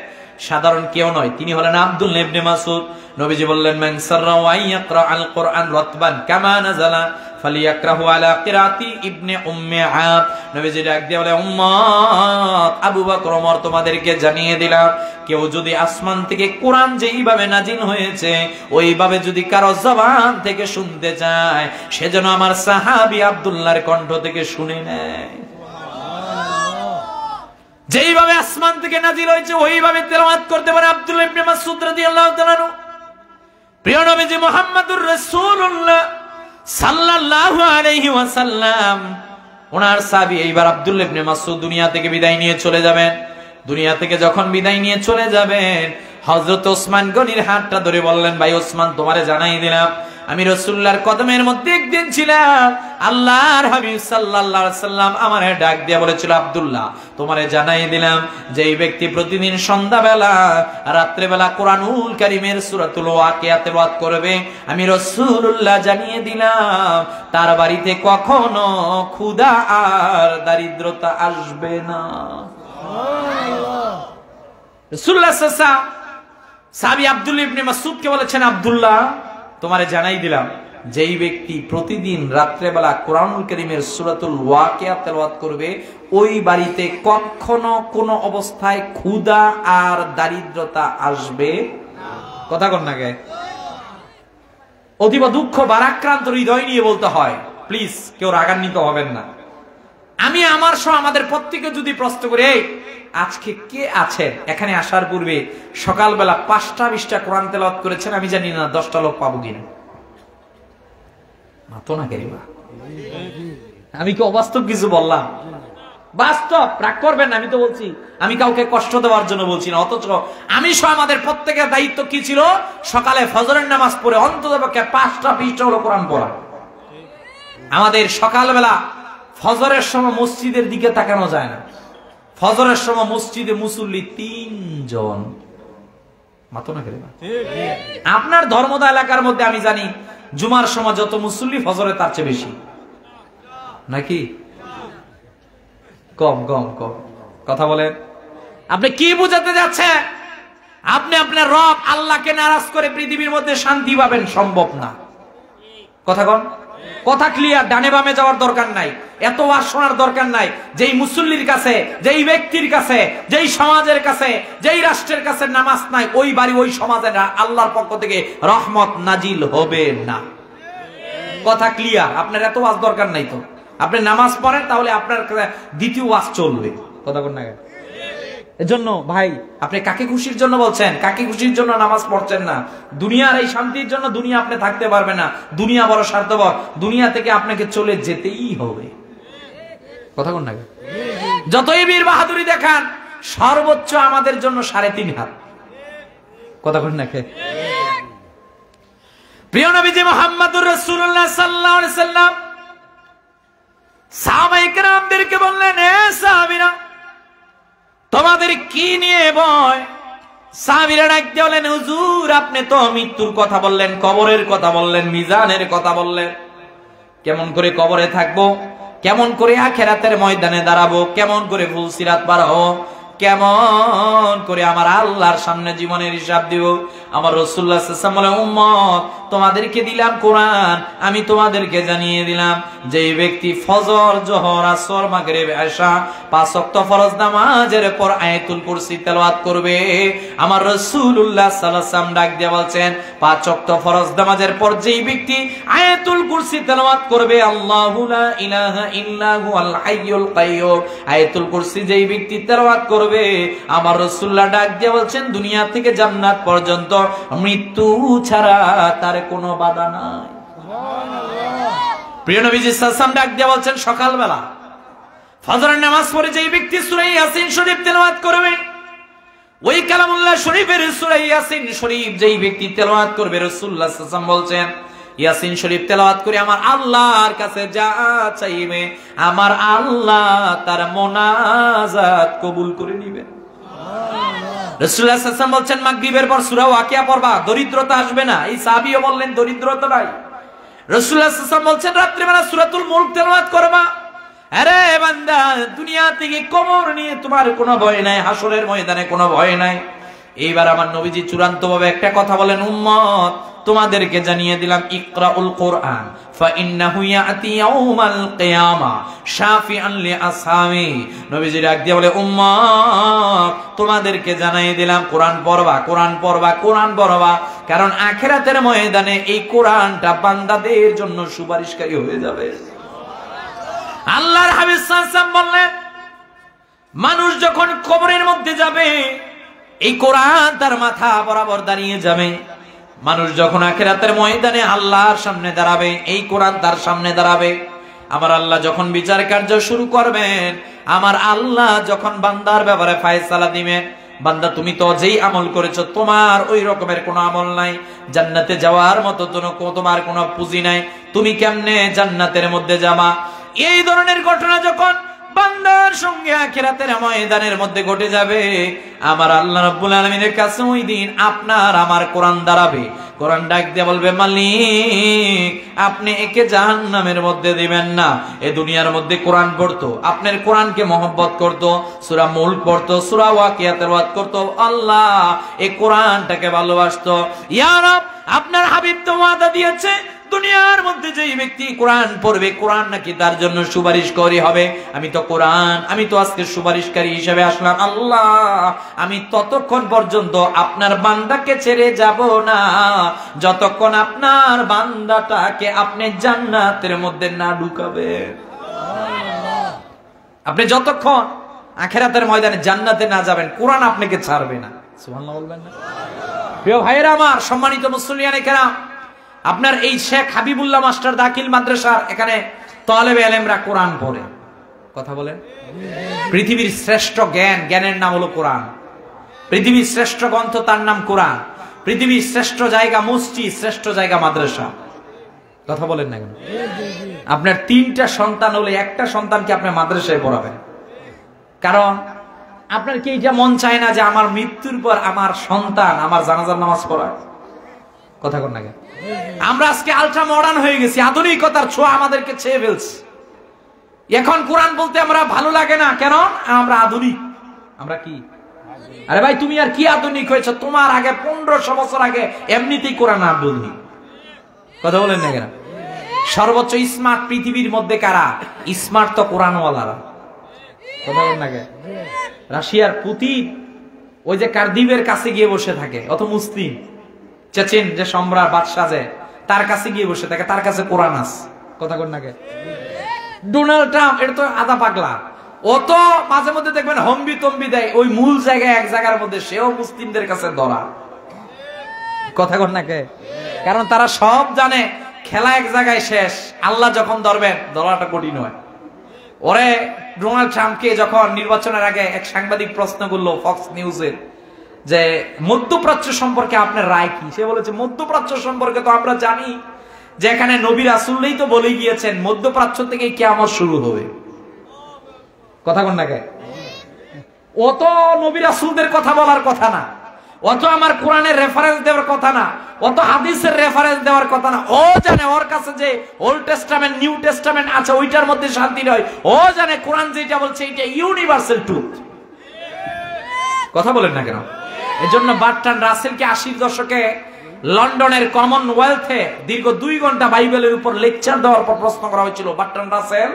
সাধারণ কেউ নয়, তিনি হলেন আব্দুল্লাহ ইবনে মাসউদ। নবীজি বললেন, মান সাররাহু আইয়াকরা আল কুরআন রাতবান কামা নাযালা ফালিয়াকরাহু আলা কিরাতি ইবনে উম্মে আব। নবীজি ডাক দিয়ে বলে, উম্মত আবু বকর, ওমর, তোমাদেরকে জানিয়ে দিলাম, কেউ যদি আসমান থেকে কোরআন যেইভাবে নাজিল হয়েছে ওইভাবে যদি কারো জবান থেকে শুনতে চায়, সেজন্য আমার সাহাবী আব্দুল্লাহর কণ্ঠ থেকে শুনে নেয়। যেইভাবে আসমান থেকে নাজিল হয়েছে ওইভাবে তেলাওয়াত করতে পারে আব্দুল্লাহ ইবনে মাসউদ রাদিয়াল্লাহু তাআলা আনহু। প্রিয় নবীজি মুহাম্মদুর রাসূলুল্লাহ সাল্লাল্লাহু আলাইহি ওয়াসাল্লাম, ওনার সাহাবী এইবার আব্দুল্লাহ ইবনে মাসউদ দুনিয়া থেকে বিদায় নিয়ে চলে যাবেন। দুনিয়া থেকে যখন বিদায় নিয়ে চলে যাবেন, হযরত ওসমান গনির হাতটা ধরে বললেন, ভাই ওসমান, তোমারে জানাই দিলাম আমি রাসূলুল্লাহর কদমের মধ্যে একদিন ছিলাম, আল্লাহর হাবিব সাল্লাল্লাহু আলাইহি সাল্লাম আমারে ডাক দিয়ে বলেছিল, আব্দুল্লাহ তোমারে জানাই দিলাম যে এই ব্যক্তি প্রতিদিন সন্ধ্যাবেলা রাত্রেবেলা কোরআনুল কারীমের সূরাতুল ওয়াকিয়া তেলাওয়াত করবে, আমি রাসূলুল্লাহ জানিয়ে দিলাম তার বাড়িতে কখনো ক্ষুধা আর দারিদ্রতা আসবে না। সুবহানাল্লাহ। রাসূলুল্লাহ সাল্লাল্লাহু আলাইহি ওয়াসাল্লাম সাহাবী আব্দুল্লাহ ইবনে মাসউদকে বলেছেন, আব্দুল্লাহ তোমারে জানাই দিলাম যেই ব্যক্তি প্রতিদিন রাত্রেবেলা কোরআনুল কারীমের সূরাতুল ওয়াকিয়া তেলাওয়াত করবে, ওই বাড়িতে কখনো কোনো অবস্থায় ক্ষুধা আর দারিদ্রতা আসবে না। কথা কন না গে? অতীব দুঃখ ভারাক্রান্ত হৃদয় নিয়ে বলতে হয়, প্লিজ কেউ রাগান্বিত হবেন না। আমি আমার সহ আমাদের প্রত্যেকে যদি প্রশ্ন করি, এই আজকে কে আছেন এখানে আসার পূর্বে সকালবেলা 5টা 20টা কোরআন তেলাওয়াত করেছেন, আমি জানি না 10টা লোক পাবো কিনা। মাতো না কেরিবা, আমি কি অবাস্তব কিছু বললাম? বাস্তব, রাগ করবেন না, আমি তো বলছি, আমি কাউকে কষ্ট দেওয়ার জন্য বলছি না। অথচ আমি সহ আমাদের প্রত্যেকের দায়িত্ব কি ছিল? সকালে ফজরের নামাজ পড়ে অন্ততপক্ষে 5টা 20টা হলো কোরআন পড়া। আমাদের সকালবেলা ফজরের সময় মসজিদের দিকে তাকানো যায় না, ফজরের সময় মসজিদে মুসল্লি 3 জন। মাতো না কেরিবা, আপনার ধর্মদা এলাকার মধ্যে আমি জানি জুমার সময় যত মুসল্লি ফজরে তার চেয়ে বেশি নাকি? কম কম কম। কথা বলেন, আপনি কি বুঝাতে যাচ্ছেন? আপনি আপনার রব আল্লাহকে নারাজ করে পৃথিবীর মধ্যে শান্তি পাবেন, সম্ভব না। কথা কন, কথা ক্লিয়ার। ডানে বামে যাওয়ার দরকার নাই, এত ওয়াজ শোনার দরকার নাই। যেই মুসল্লির কাছে, যেই ব্যক্তির কাছে, যেই সমাজের কাছে, যেই রাষ্ট্রের কাছে নামাজ নাই, ওই বাড়ি ওই সমাজে আল্লাহর পক্ষ থেকে রহমত নাজিল হবে না। কথা ক্লিয়ার। আপনার এত ওয়াজ দরকার নাই। তো আপনি নামাজ পড়েন, তাহলে আপনার দ্বিতীয় ওয়াজ চলবে। কথা বল না? এজন্য ভাই, আপনি কাকে খুশির জন্য বলছেন? কাকে খুশির জন্য নামাজ পড়ছেন না? দুনিয়ার এই শান্তির জন্য দুনিয়া আপনি থাকতে পারবে না। দুনিয়া বড় স্বার্থপর, দুনিয়া থেকে আপনাকে চলে যেতেই হবে। কথা বল না? যতই বীর বাহাদুরি দেখান, সর্বোচ্চ আমাদের জন্য 3.5 হাত। কথা বল না? প্রিয় নবীজি মুহাম্মদুর রাসূলুল্লাহ সাল্লাল্লাহু আলাইহি সাল্লাম সাহাবায়ে কেরামদেরকে বললেন, হে সাহাবীরা, তোমাদের কি নিয়ে ভয়? সাহাবীরা ডাক দিয়ে বলেন, হুজুর আপনি তো মৃত্যুর কথা বললেন, কবরের কথা বললেন, মিজানের কথা বললেন। কেমন করে কবরে থাকবো, কেমন করে আখিরাতের ময়দানে দাঁড়াবো, কেমন করে ফুলসিরাত পার হবো, কেমন করে আমার আল্লাহর সামনে জীবনের হিসাব দিব। আমার রাসূলুল্লাহ সাল্লাল্লাহু আলাইহি ওয়াসাল্লাম বলে, উম্মত তোমাদেরকে দিলাম কোরআন, আমি তোমাদেরকে জানিয়ে দিলাম যে এই ব্যক্তি ফজর, জোহর, আসর, মাগরিব, এশা 5 ওয়াক্ত ফরজ নামাজের পর আয়াতুল কুরসি তেলাওয়াত করবে। আমার রাসূলুল্লাহ সাল্লাল্লাহু আলাইহি ওয়াসাল্লাম ডাক দিয়ে বলছেন, 5 ওয়াক্ত ফরজ নামাজের পর যেই ব্যক্তি আয়াতুল কুরসি তেলাওয়াত করবে, আল্লাহু লা ইলাহা ইল্লা হুয়াল হাইয়ুল কাইয়্যুম, আয়াতুল কুরসি যেই ব্যক্তি তেলাওয়াত করবে, আমার রাসূলুল্লাহ ডাক দিয়ে বলছেন, দুনিয়া থেকে জান্নাত পর্যন্ত মৃত্যু ছাড়া তার কোনো বাধা নাই। সুবহানাল্লাহ। প্রিয় নবীজি সাল্লাল্লাহু আলাইহি ওয়াসাল্লাম ডাক দিয়ে বলছেন, সকালবেলা ফজরের নামাজ পড়ে যেই ব্যক্তি সূরা ইয়াসিন শরীফ তেলাওয়াত করবে, ওই কালামুল্লাহ শরীফের সূরা ইয়াসিন শরীফ যেই ব্যক্তি তেলাওয়াত করবে, রাসূলুল্লাহ সাল্লাল্লাহু আলাইহি ওয়াসাল্লাম বলছেন, ইয়াসিন শরীফ তেলাওয়াত করে আমার আল্লাহর কাছে যা চাইবে, আমার আল্লাহ তার মোনাজাত কবুল করে নেবেন। রাসূলুল্লাহ সাল্লাল্লাহু আলাইহি ওয়াসাল্লাম বলছেন, মাগরিবের পর সূরা ওয়াকিয়া পড়বা, দরিদ্রতা আসবে না। এই সাহাবীও বললেন, দরিদ্রতা নাই। রাসূলুল্লাহ সাল্লাল্লাহু আলাইহি ওয়াসাল্লাম বলছেন, রাত্রিবেলা সূরাতুল মুলক তেলাওয়াত করবা। আরে বান্দা, দুনিয়া থেকে কবর নিয়ে তোমার কোনো ভয় নাই, হাসরের ময়দানে কোনো ভয় নাই। এইবার আমার নবীজি চূড়ান্ত ভাবে একটা কথা বলেন, উম্মত তোমাদেরকে জানিয়ে দিলাম, ইকরাউল কোরআন ফাইন্নাহু ইয়াতি ইয়াউমাল কিয়ামা শাফিআন লিআসহাবি। নবীজি ডাক দিয়ে বলে, উম্মত তোমাদেরকে জানিয়ে দিলাম, কোরআন পড়বা, কোরআন পড়বা, কোরআন পড়বা, কারণ আখিরাতের ময়দানে এই কোরআনটা বান্দাদের জন্য সুপারিশকারী হয়ে যাবে। আল্লাহর হাবিব সাল্লাল্লাহু আলাইহি ওয়াসাল্লাম বললেন, মানুষ যখন কবরের মধ্যে যাবে, এই কোরআন তার মাথা বরাবর দাঁড়িয়ে যাবে। মানুষ যখন আখিরাতের ময়দানে আল্লাহর সামনে দাঁড়াবে, এই কোরআন তার সামনে দাঁড়াবে। আমার আল্লাহ যখন বিচার কার্য শুরু করবেন, আমার আল্লাহ যখন বান্দার ব্যাপারে ফয়সালা দিবেন, বান্দা তুমি তো যেই আমল করেছো তোমার ওই রকমের কোনো আমল নাই, জান্নাতে যাওয়ার মতো তোমার কোনো পুঁজি নাই, তুমি কেমনে জান্নাতের মধ্যে যাবা? এই ধরনের ঘটনা যখন বান্দার সঙ্গে আখিরাতের ময়দানের মধ্যে ঘটে যাবে, আমার আল্লাহ রাব্বুল আলামিনের কাছে ওই দিন আপনার আমার কোরআন দাঁড়াবে। কোরআন ডাক দিয়ে বলবে, মালিক আপনি একে জাহান্নামের মধ্যে দিবেন না। এই দুনিয়ার মধ্যে কোরআন পড়তো, আপনার কোরআনকে মহব্বত করতো, সূরা মুলক পড়তো, সূরা ওয়াকিয়া তেলাওয়াত করতো, আল্লাহ এই কোরআনটাকে ভালোবাসতো। ইয়া রব, আপনার হাবিব তো ওয়াদা দিয়েছে দুনিয়ার মধ্যে যেই ব্যক্তি কোরআন পড়বে, কোরআন নাকি তার জন্য সুপারিশকারী হবে। আমি তো আজকে সুপারিশকারী হিসেবে আসলাম। আল্লাহ আমি ততক্ষণ পর্যন্ত আপনার বান্দাকে ছেড়ে যাব না যতক্ষণ আপনার বান্দাটাকে আপনি জান্নাতের মধ্যে না ঢুকাবেন। আপনি যতক্ষণ আখিরাতের ময়দানে জান্নাতে না যাবেন, কোরআন আপনাকে ছাড়বে না। সুবহানাল্লাহ বলবেন না? প্রিয় ভাইয়েরা আমার, সম্মানিত মুসলিয়ানে কেরাম, আপনার এই শেখ হাবিবুল্লাহ মাস্টার দাখিল মাদ্রাসার এখানে তালেবে ইলমরা কোরআন পড়ে। কথা বলেন। পৃথিবীর শ্রেষ্ঠ জ্ঞানের নাম হলো কোরআন। পৃথিবীর শ্রেষ্ঠ গ্রন্থ তার নাম কোরআন। পৃথিবীর শ্রেষ্ঠ জায়গা মসজিদ, শ্রেষ্ঠ জায়গা মাদ্রাসা। কথা বলেন না কেন? আপনার 3টা সন্তান হলে একটা সন্তানকে আপনি মাদ্রাসায় পড়াবেন। কারণ আপনার কি এটা মন চায় না যে আমার মৃত্যুর পর আমার সন্তান আমার জানাজার নামাজ পড়ায়? কথা বলেন না কেন? আমরা আজকে আলট্রা মডার্ন হয়ে গেছি, আধুনিকতার ছোঁয়া আমাদেরকে ছেয়ে ফেলছে। এখন কোরআন বলতে আমরা ভালো লাগে না, কেন? আমরা আধুনিক। আমরা কি? আরে ভাই তুমি আর কি আধুনিক হয়েছে? তোমার আগে 1500 বছর আগে এমনিতেই কোরআন আধুনিক। কথা বলেন না কেন? সর্বোচ্চ স্মার্ট পৃথিবীর মধ্যে কারা? স্মার্ট তো কোরআনওয়ালারা। কথা বলেন না কেন? রাশিয়ার পুতিন ওই যে কার্দিভের কাছে গিয়ে বসে থাকে, অত মুসলিম চেচেন যে সম্রাট বাদশাহ যে তার কাছে গিয়ে বসে থাকে, তার কাছে কোরআন আছে। কথা বলেন না কেন? ডোনাল্ড ট্রাম্প এটা তো আধা পাগলা, ও তো মাঝে মধ্যে দেখবেন হম্বি তম্বি দেয় ওই মূল জায়গায়, এক জায়গার মধ্যে, সেও মুসলিমদের কাছে ধরা। কথা বলেন না কেন? কারণ তারা সব জানে খেলা এক জায়গায় শেষ, আল্লাহ যখন ধরবেন ধরাটা কঠিন হয়। ওরে ডোনাল্ড ট্রাম্পকে যখন নির্বাচনের আগে এক সাংবাদিক প্রশ্ন করলো ফক্স নিউজের যে মধ্যপ্রাচ্য সম্পর্কে আপনার রায় কি, সে বলেছে মধ্যপ্রাচ্য সম্পর্কে তো আমরা জানি যে এখানে নবী রাসূলই তো বলে গিয়েছেন মধ্যপ্রাচ্য থেকে কিয়ামত শুরু হবে। কথা বলেন না কেন? ও তো নবী রাসূলদের কথা বলার কথা না, ও তো আমার কোরআনের রেফারেন্স দেওয়ার কথা না, ও তো হাদিসের রেফারেন্স দেওয়ার কথা না। ও জানে ওর কাছে যে ওল্ড টেস্টামেন্ট নিউ টেস্টামেন্ট আছে ওইটার মধ্যে শান্তি নয়। ও জানে কোরআন যেটা বলছে এটা ইউনিভার্সাল ট্রুথ। কথা বলেন না কেন? এজন্য বার্ট্রান্ড রাসেলকে 80 দশকে লন্ডনের কমনওয়েলথে দীর্ঘ 2 ঘন্টা বাইবেলের উপর লেকচার দেওয়ার পর প্রশ্ন করা হয়েছিল, বার্ট্রান্ড রাসেল,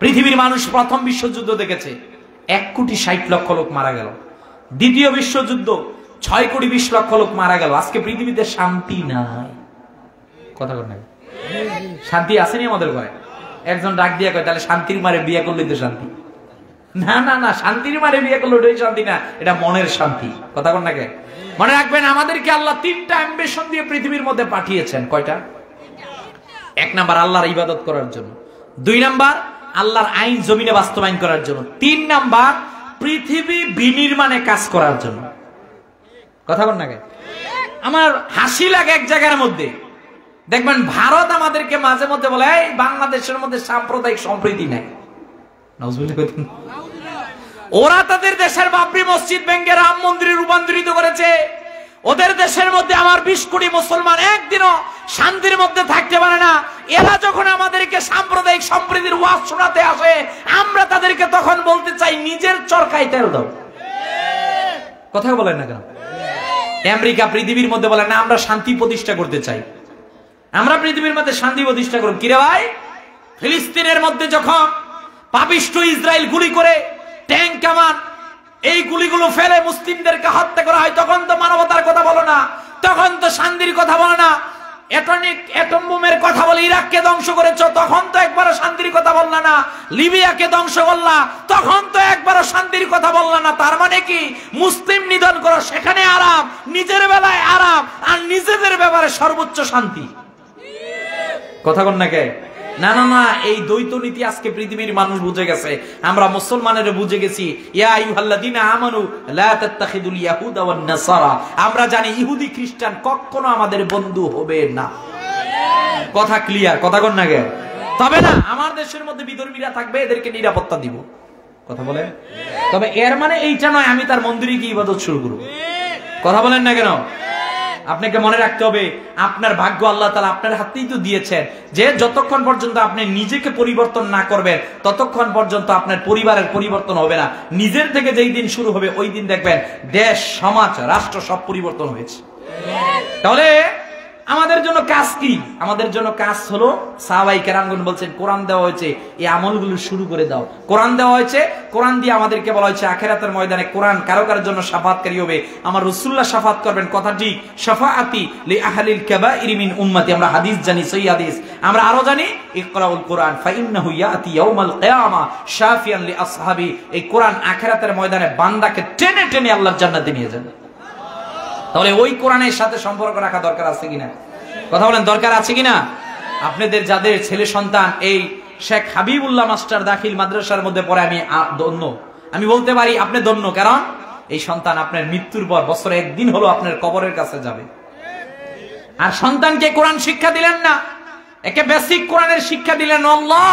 পৃথিবীর মানুষ প্রথম বিশ্বযুদ্ধ দেখেছে 1,60,00,000 লোক মারা গেল, দ্বিতীয় বিশ্বযুদ্ধ 6,20,00,000 লোক মারা গেল, আজকে পৃথিবীতে শান্তি নাই। কথা বলেন না? শান্তি আসেনি আমাদের ঘরে? একজন ডাক দিয়া কয় তাহলে শান্তির মারে বিয়ে করলেই তো শান্তি। না না না, শান্তির মারে বিয়ে করলে ওটাই শান্তি না, এটা মনের শান্তি। কথা বলেন না কেন? মনে রাখবেন আমাদেরকে আল্লাহ 3টা অ্যাম্বিশন দিয়ে পৃথিবীর মধ্যে পাঠিয়েছেন। কয়টা? 1 নাম্বার আল্লাহর ইবাদত করার জন্য, 2 নাম্বার আল্লাহর আইন জমিনে বাস্তবায়ন করার জন্য, 3 নাম্বার পৃথিবী বিনির্মাণে কাজ করার জন্য। কথা বলেন না কেন? আমার হাসি লাগে এক জায়গার মধ্যে দেখবেন ভারত আমাদেরকে মাঝে মধ্যে বলে এই বাংলাদেশের মধ্যে সাম্প্রদায়িক সম্প্রীতি নাই। ওরা তাদের দেশের বাবরি মসজিদ ভেঙে রাম মন্দিরে রূপান্তরিত করেছে। ওদের দেশের মধ্যে আমার 20 কোটি মুসলমান একদিনও শান্তির মধ্যে থাকতে পারে না। এরা যখন আমাদেরকে সাম্প্রদায়িক সম্প্রীতির ওয়াজ শোনাতে আসে, আমরা তাদেরকে তখন বলতে চাই নিজের চরকায় তেল দাও। কথা বলেন না কেন? আমেরিকা পৃথিবীর মধ্যে বলে না আমরা শান্তি প্রতিষ্ঠা করতে চাই, আমরা পৃথিবীর মধ্যে শান্তি প্রতিষ্ঠা করব। কিরে ভাই, ফিলিস্তিনের মধ্যে যখন পাপিষ্ঠ ইসরায়েল গুলি করে ট্যাঙ্ক কামান এই গুলিগুলো ফেলে মুসলিমদেরকে হত্যা করা হয়, তখন তো মানবতার কথা বলো না, তখন তো শান্তির কথা বলো না। অ্যাটম বোমের কথা বলে ইরাককে ধ্বংস করেছ, তখন তো একবারও শান্তির কথা বললা না। লিবিয়াকে ধ্বংস করলা, তখন তো একবারও শান্তির কথা বললা না। তার মানে কি মুসলিম নিধন করো, সেখানে আরাম, নিজের বেলায় আরাম, আর নিজেদের ব্যাপারে সর্বোচ্চ শান্তি। কথা বল না কে? না না না, এই দ্বৈত নীতি আজকে পৃথিবীর মানুষ বুঝে গেছে, আমরা মুসলমানেরা বুঝে গেছি। ইয়া আইয়ুহাল্লাযীনা আমানু লা তাত্তাখিদুল ইয়াহুদা ওয়ান নাসারা, আমরা জানি ইহুদি খ্রিস্টান কখনো আমাদের বন্ধু হবে না। কথা ক্লিয়ার? কথা কোন নাগে? তবে না, আমার দেশের মধ্যে বিধর্মীরা থাকবে, এদেরকে নিরাপত্তা দিব। কথা বলেন? তবে এর মানে এইটা নয় আমি তার মন্দিরে গিয়ে ইবাদত শুরু করব। কথা বলেন না কেন? আপনাকে মনে রাখতে হবে, আপনার ভাগ্য আল্লাহ তাআলা আপনার হাতেই তো দিয়েছেন, যে যতক্ষণ পর্যন্ত আপনি নিজেকে পরিবর্তন না করবেন ততক্ষণ পর্যন্ত আপনার পরিবারের পরিবর্তন হবে না। নিজের থেকে যেই দিন শুরু হবে ওই দিন দেখবেন দেশ, সমাজ, রাষ্ট্র সব পরিবর্তন হয়েছে। তাহলে আমাদের জন্য কাজ কি? আমাদের জন্য কাজ হলো, সাহাবায়ে কেরামগণ বলছেন কোরআন দেওয়া হয়েছে, এই আমলগুলো শুরু করে দাও। কোরআন দেওয়া হয়েছে, কোরআন দিয়ে আমাদেরকে বলা হয়েছে আখিরাতের ময়দানে কোরআন কারো কারোর জন্য শাফাআতকারী হবে। আমার রাসূলুল্লাহ শাফাআত করবেন, কথা ঠিক। শাফাআতি লি আহলিল কাবাইরি মিন উম্মতি, আমরা হাদিস জানি, সহিহ হাদিস। আমরা আরো জানি ইকরাউল কোরআন ফাইন্নাহু ইয়াতি ইয়াউমাল কিয়ামা শাফিয়ান লি আসহাবি, এই কোরআন আখিরাতের ময়দানে বান্দাকে টেনে টেনে আল্লাহর জান্নাতে নিয়ে যাবে। তাহলে ওই কোরআনের সাথে সম্পর্ক রাখা দরকার আছে কিনা? কথা বলেন, দরকার আছে কিনা? আপনাদের যাদের ছেলে সন্তান এই শেখ হাবিবুল্লাহ মাস্টার দাখিল মাদ্রাসার মধ্যে পড়ে, আমি ধন্য। আমি বলতে পারি আপনি ধন্য, কারণ এই সন্তান আপনার মৃত্যুর পর বছরে একদিন হলো আপনার কবরের কাছে যাবে। আর সন্তানকে কোরআন শিক্ষা দিলেন না, একে বেসিক কোরআনের শিক্ষা দিলেন আল্লাহ।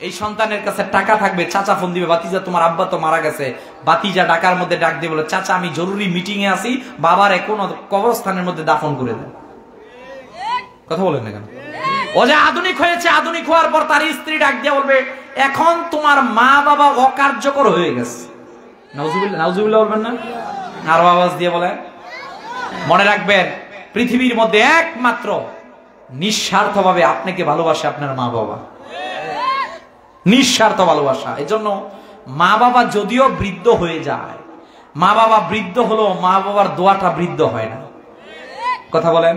এই সন্তানের কাছে টাকা থাকবে, চাচা ফোন দিবে, বাতিজা তোমার আব্বা তো মারা গেছে। বাতিজা ঢাকার মধ্যে ডাক দিয়ে বলে, চাচা আমি জরুরি মিটিং এ আছি, বাবার কোন কবরস্থানের মধ্যে দাফন করে দেন। কথা বলেন না কেন? ও যে আধুনিক হয়েছে, আধুনিক হওয়ার পর তার স্ত্রী ডাক দিয়ে বলবে, এখন তোমার মা বাবা অকার্যকর হয়ে গেছে। নাউজুবিল্লাহ, নাউজুবিল্লাহ বলবেন না? আরো আওয়াজ দিয়ে বলেন। মনে রাখবেন, পৃথিবীর মধ্যে একমাত্র নিঃস্বার্থভাবে আপনাকে ভালোবাসে আপনার মা বাবা, নিঃস্বার্থ ভালোবাসা। এজন্য মা বাবা যদিও বৃদ্ধ হয়ে যায়, মা বাবা বৃদ্ধ হলো মা বাবার দোয়াটা বৃদ্ধ হয় না। কথা বলেন?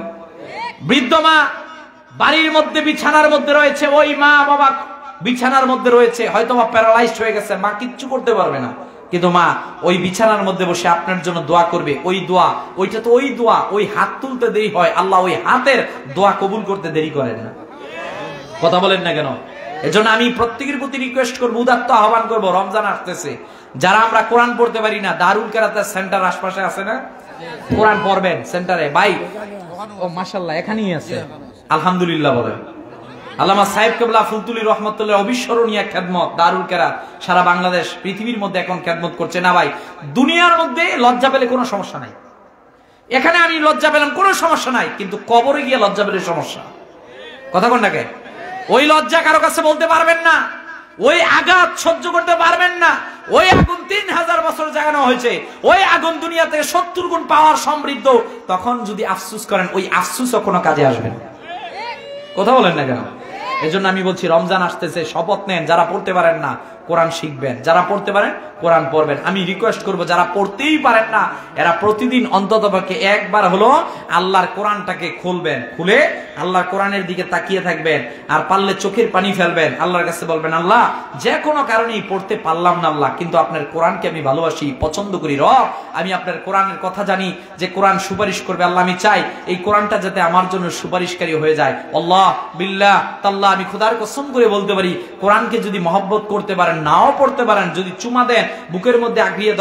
বৃদ্ধ মা বাড়ির মধ্যে বিছানার মধ্যে রয়েছে, ওই মা বাবা বিছানার মধ্যে রয়েছে, হয়তো বা প্যারালাইজড হয়ে গেছে, মা কিচ্ছু করতে পারবে না, কিন্তু মা ওই বিছানার মধ্যে বসে আপনার জন্য দোয়া করবে। ওই দোয়া, ওইটা তো ওই দোয়া, ওই হাত তুলতে দেরি হয়, আল্লাহ ওই হাতের দোয়া কবুল করতে দেরি করেন না। কথা বলেন না কেন? এজন্য আমি প্রত্যেকের প্রতি রিকোয়েস্ট করবো, উদাত্ত আহ্বান করবো, রমজান আসতেছে, যারা আমরা কোরআন পড়তে পারি না, দারুল কেরাতের সেন্টার আশপাশে আছে না, কোরআন পড়বেন সেন্টারে। ভাই ও মাশাআল্লাহ এখানেই আছে, আলহামদুলিল্লাহ বলেন। আল্লামা সাহেব কেবলা ফুলতুলি রহমতুল্লাহ অবিস্মরণীয় খেদমত, দারুল কেরাত সারা বাংলাদেশ পৃথিবীর মধ্যে এখন খেদমত করছে। না ভাই, দুনিয়ার মধ্যে লজ্জা পেলে কোনো সমস্যা নাই, এখানে আমি লজ্জা পেলাম কোনো সমস্যা নাই, কিন্তু কবরে গিয়ে লজ্জা পেলে সমস্যা। কথা কোন নাকি? ওই লজ্জা কারো কাছে বলতে পারবেন না, ওই আঘাত সহ্য করতে পারবেন না। ওই আগুন 3000 বছর জাগানো হয়েছে, ওই আগুন দুনিয়াতে 70 গুণ পাওয়ার সমৃদ্ধ। তখন যদি আফসুস করেন, ওই আফসুসও কোনো কাজে আসবে না। কথা বলেন না কেন? এজন্য আমি বলছি, রমজান আসতেছে, শপথ নেন, যারা পড়তে পারেন না কোরআন শিখবেন, যারা পড়তে পারেন কোরআন পড়বেন। আমি রিকোয়েস্ট করব, যারা পড়তেই পারেন না এরা প্রতিদিন অন্ততপক্ষে একবার হলো আল্লাহর কোরআনটাকে খুলবেন, খুলে আল্লাহর কোরআনের দিকে তাকিয়ে থাকবেন, আর পারলে চোখের পানি ফেলবেন, আল্লাহর কাছে বলবেন, আল্লাহ যে কোনো কারণেই পড়তে পারলাম না আল্লাহ, কিন্তু আপনার কোরআনকে আমি ভালোবাসি, পছন্দ করি। রব, আমি আপনার কোরআনের কথা জানি যে কোরআন সুপারিশ করবে, আল্লাহ আমি চাই এই কোরআনটা যাতে আমার জন্য সুপারিশকারী হয়ে যায়। আল্লাহ বিল্লাহ তাল্লাহ, আমি খোদার কসম করে বলতে পারি, কোরআনকে যদি মহব্বত করতে পারেন, নাও পড়তে পারেন, যদি চুমা দেন, বুকের মধ্যে আগলিয়ে